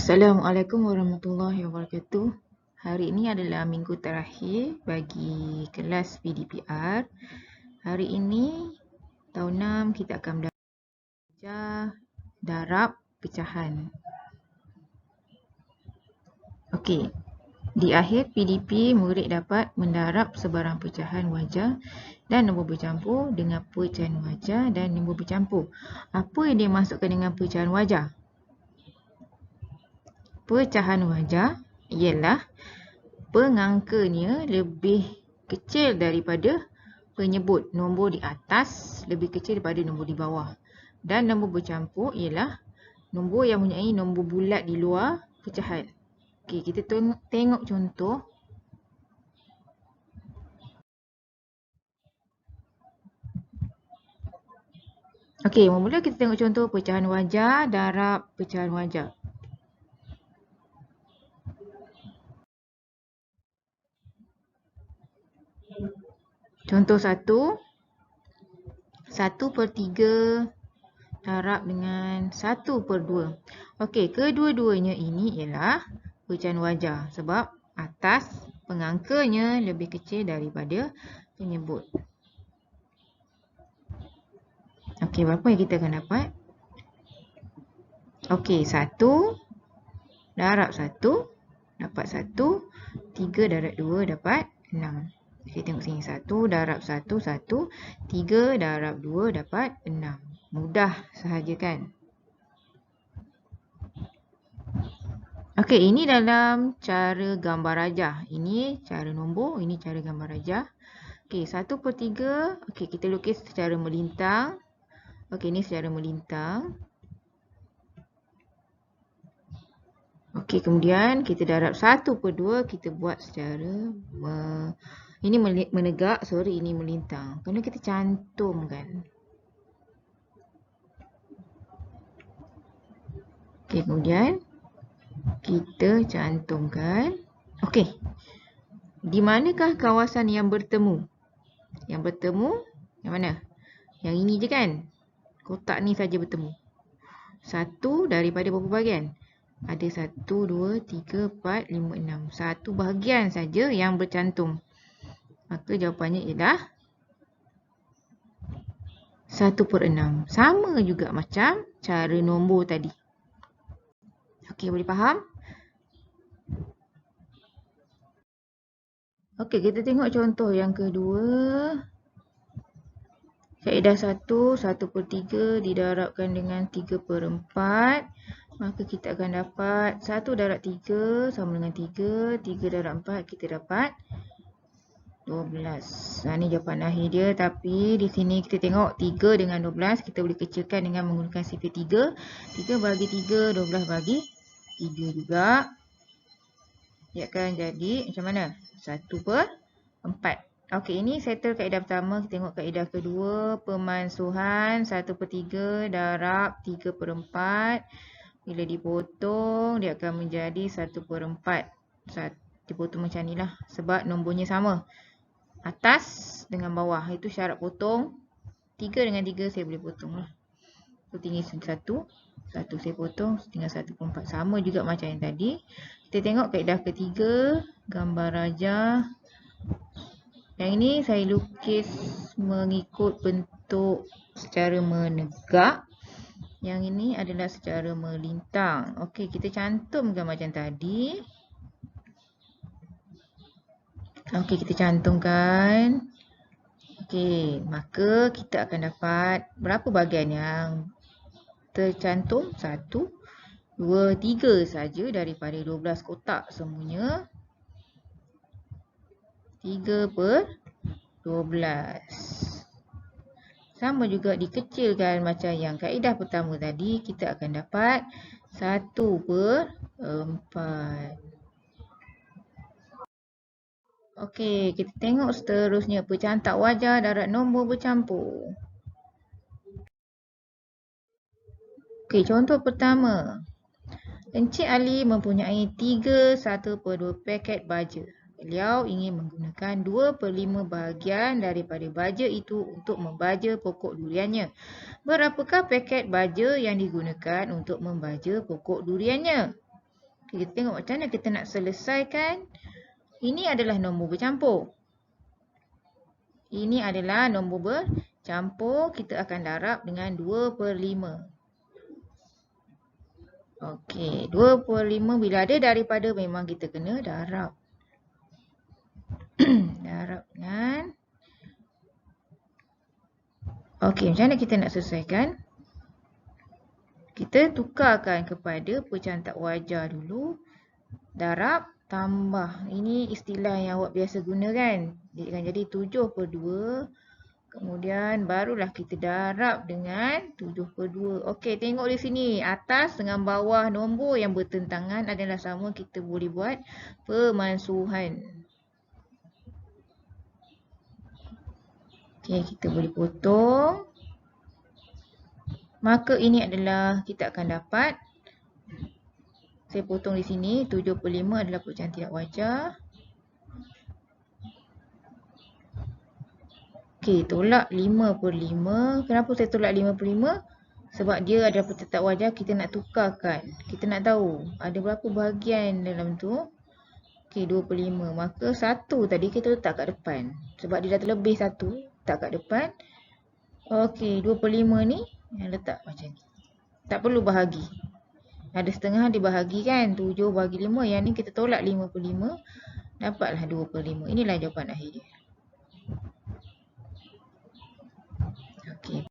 Assalamualaikum warahmatullahi wabarakatuh. Hari ini adalah minggu terakhir bagi kelas PDPR. Hari ini tahun 6 kita akan belajar darab pecahan. Okey. Di akhir PDP, murid dapat mendarab sebarang pecahan wajah dan nombor bercampur dengan pecahan wajah dan nombor bercampur. Apa yang dimaksudkan dengan pecahan wajah? Pecahan wajah ialah pengangkanya lebih kecil daripada penyebut. Nombor di atas lebih kecil daripada nombor di bawah. Dan nombor bercampur ialah nombor yang mempunyai nombor bulat di luar pecahan. Okey, kita tengok contoh. Okey, mula kita tengok contoh pecahan wajah, darab pecahan wajah. Contoh 1. 1/3 darab dengan 1/2. Okey, kedua-duanya ini ialah pecahan wajah sebab atas pengangkanya lebih kecil daripada penyebut. Okey, berapa yang kita akan dapat? Okey, 1 darab 1 dapat 1. 3 darab 2 dapat 6. Kita tengok sini. 1 darab 1, 1. 3 darab 2 dapat 6. Mudah sahaja kan? Okey, ini dalam cara gambar rajah. Ini cara nombor, ini cara gambar rajah. Okey, 1/3. Okey, kita lukis secara melintang. Okey, ini secara melintang. Okey, kemudian kita darab 1/2, kita buat secara ini menegak, sorry, ini melintang. Kerana kita cantumkan. Okey, kemudian kita cantumkan. Okey. Di manakah kawasan yang bertemu? Yang bertemu yang mana? Yang ini je kan? Kotak ni saja bertemu. 1 daripada berapa bahagian? Ada 1, 2, 3, 4, 5, 6. Satu bahagian saja yang bercantum. Maka jawapannya ialah 1/6. Sama juga macam cara nombor tadi. Okey, boleh faham? Okey, kita tengok contoh yang kedua. Kaedah 1, 1/3 didarabkan dengan 3/4. Maka kita akan dapat 1 darab 3 sama dengan 3. 3 darab 4 kita dapat 12. Ini jawapan akhir dia. Tapi di sini kita tengok 3 dengan 12 kita boleh kecilkan dengan menggunakan sifar 3. 3 bagi 3, 12 bagi 3 juga. Dia akan jadi macam mana? 1/4. Okey, ini settle kaedah pertama. Kita tengok kaedah kedua. Pemansuhan 1/3 darab 3/4. Bila dipotong, dia akan menjadi 1/4. Dipotong macam ni lah. Sebab nombornya sama. Atas dengan bawah. Itu syarat potong. 3 dengan 3 saya boleh potong lah. So, tinggal 1. 1 saya potong. Tinggal 1/4. Sama juga macam yang tadi. Kita tengok kaedah ketiga. Gambar rajah. Yang ini saya lukis mengikut bentuk secara menegak. Yang ini adalah secara melintang. Okey, kita cantumkan macam tadi. Okey, kita cantumkan. Okey, maka kita akan dapat berapa bahagian yang tercantum? 1, 2, 3 saja daripada 12 kotak semuanya. 3/12. Sama juga dikecilkan macam yang kaedah pertama tadi. Kita akan dapat 1/4. Okey, kita tengok seterusnya. Pecantak wajah darab nombor bercampur. Okey, contoh pertama. Encik Ali mempunyai 3 1/2 paket baja. Beliau ingin menggunakan 2/5 bahagian daripada baja itu untuk membaja pokok duriannya. Berapakah paket baja yang digunakan untuk membaja pokok duriannya? Kita tengok macam mana kita nak selesaikan. Ini adalah nombor bercampur. Ini adalah nombor bercampur. Kita akan darab dengan 2/5. Okey, 2/5 bila ada daripada memang kita kena darab. Darab dengan. Okey, macam mana kita nak selesaikan? Kita tukarkan kepada pecahan tak wajar dulu. Darab tambah. Ini istilah yang awak biasa guna kan? Dia akan jadi 7/2. Kemudian barulah kita darab dengan 7/2. Okey, tengok di sini. Atas dengan bawah nombor yang bertentangan adalah sama. Kita boleh buat pemansuhan. Okey, kita boleh potong. Maka ini adalah kita akan dapat. Saya potong di sini. 7/5 adalah pecahan tidak wajar. Okey, tolak 5/5. Kenapa saya tolak 5/5? Sebab dia adalah pecahan tak wajar, kita nak tukarkan. Kita nak tahu ada berapa bahagian dalam tu. Okey, 2/5. Maka 1 tadi kita letak kat depan. Sebab dia dah terlebih 1, letak kat depan. Okey, 2/5 ni yang letak macam ni. Tak perlu bahagi. Ada setengah dibahagi kan. 7/5. Yang ni kita tolak 5/5. Dapatlah 2/5. Inilah jawapan akhir dia. Okey.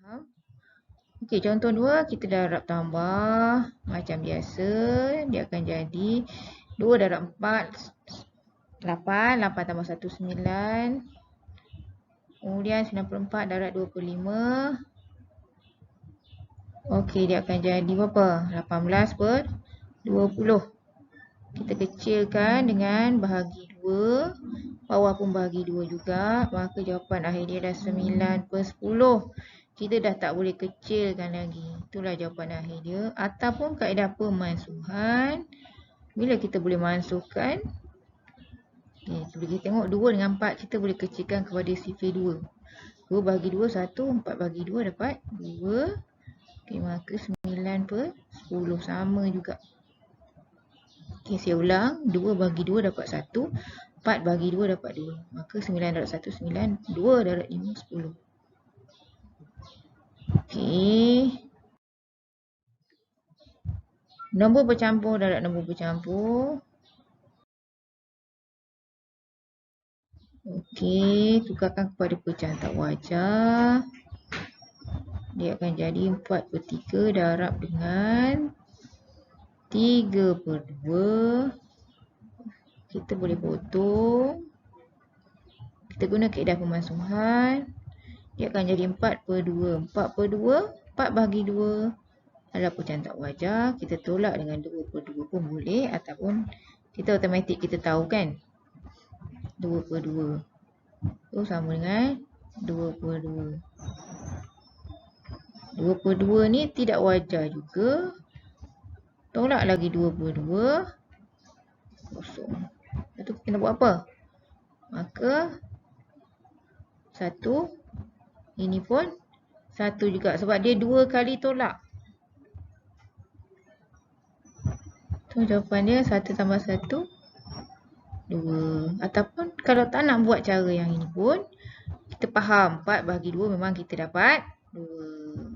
Faham? Okey, contoh 2 kita darab tambah macam biasa. Dia akan jadi 2 darab 4 8. 8 tambah 1 9. Kemudian 94 darab 2/5. Okey, dia akan jadi berapa? 18/20. Kita kecilkan dengan bahagi 2. Bawah pun bahagi 2 juga. Maka jawapan akhir dia dah 9/10. Kita dah tak boleh kecilkan lagi. Itulah jawapan akhir dia. Ataupun kaedah pemansuhan. Bila kita boleh mansuhkan. Bila kita tengok 2 dengan 4, kita boleh kecilkan kepada sifar 2. 2 bahagi 2, 1. 4 bahagi 2 dapat 2. Okey, maka 9/10. Sama juga. Okey, saya ulang. 2 bahagi 2 dapat 1. 4 bahagi 2 dapat 2. Maka 9 darab 1, 9. 2 darab 5, 10. Okey. Nombor bercampur darab nombor bercampur. Okey, tukarkan kepada pecahan tak wajar. Dia akan jadi 4/3 darab dengan 3/2. Kita boleh potong. Kita guna kaedah pemansuhan. Dia akan jadi 4/2. 4/2, 4 bahagi 2 adalah pecahan tak wajar. Kita tolak dengan 2/2 pun boleh. Ataupun kita automatik kita tahu kan. 2/2. So, sama dengan 2/2. 2/2 ni tidak wajar juga. Tolak lagi 2/2. Kosong. Lepas tu kita nak buat apa? Maka 1. Ini pun 1 juga. Sebab dia 2 kali tolak. So, jawapan dia 1 tambah 1. 2. Ataupun kalau tak nak buat cara yang ini pun. Kita faham 4 bahagi 2 memang kita dapat 2.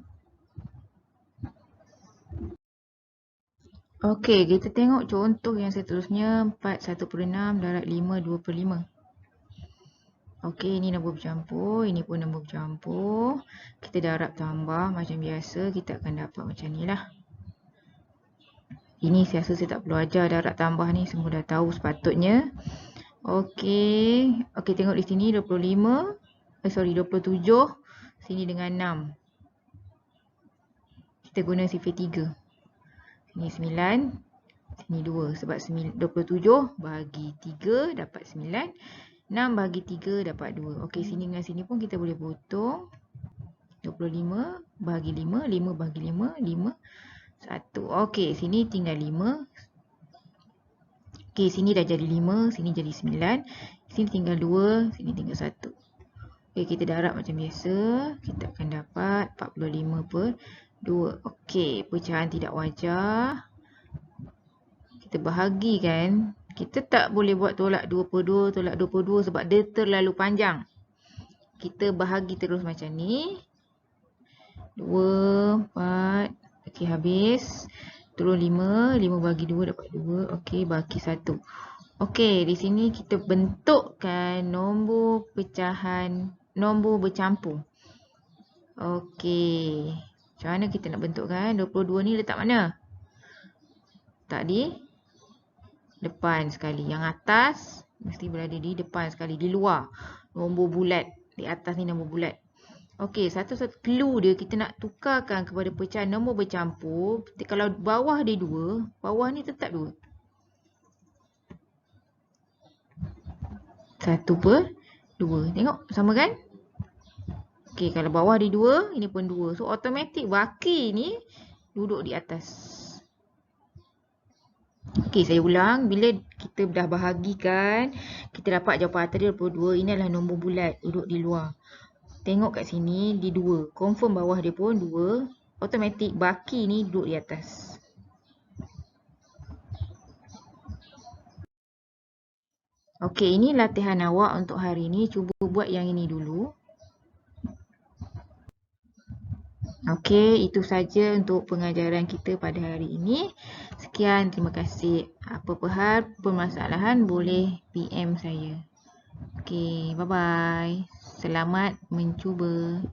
Okey, kita tengok contoh yang seterusnya. 4 1/6 darab 5 2/5. Okey, ini nombor bercampur. Ini pun nombor bercampur. Kita darab tambah macam biasa. Kita akan dapat macam ni lah. Ini saya rasa saya tak perlu ajar darab tambah ni. Semua dah tahu sepatutnya. Okey. Okey, tengok di sini 27. Sini dengan 6. Kita guna sifar 3. Sini 9. Sini 2. Sebab 27 bahagi 3 dapat 9. 6 bahagi 3 dapat 2. Okey, sini dengan sini pun kita boleh potong. 25 bahagi 5. 5 bahagi 5. 5. 1. Okey, sini tinggal 5. Okey, sini dah jadi 5. Sini jadi 9. Sini tinggal 2. Sini tinggal 1. Okey, kita darab macam biasa. Kita akan dapat 45/2. Okey, pecahan tidak wajar. kita bahagikan. Kita tak boleh buat tolak 22, tolak 22 sebab dia terlalu panjang. Kita bahagi terus macam ni. 2, 4. Okey, habis. Turun 5. 5 bagi 2 dapat 2. Okey, bagi 1. Okey, di sini kita bentukkan nombor pecahan, nombor bercampur. Okey. Macam mana kita nak bentukkan? 22 ni letak mana? Tak di depan sekali. Yang atas mesti berada di depan sekali. Di luar. Nombor bulat. Di atas ni nombor bulat. Okey, satu-satu clue dia kita nak tukarkan kepada pecahan nombor bercampur. Kalau bawah dia 2, bawah ni tetap 2. 1/2. Tengok, sama kan? Okey, kalau bawah dia 2, ini pun 2. So, automatik baki ni duduk di atas. Okey, saya ulang. Bila kita dah bahagikan, kita dapat jawapan atas dia 22. Ini adalah nombor bulat, duduk di luar. Tengok kat sini, di 2. Confirm bawah dia pun 2. Automatik baki ni duduk di atas. Okey, ini latihan awak untuk hari ini. Cuba buat yang ini dulu. Okey, itu saja untuk pengajaran kita pada hari ini. Sekian, terima kasih. Apa-apa hal, permasalahan boleh PM saya. Okey, bye-bye. Selamat mencuba.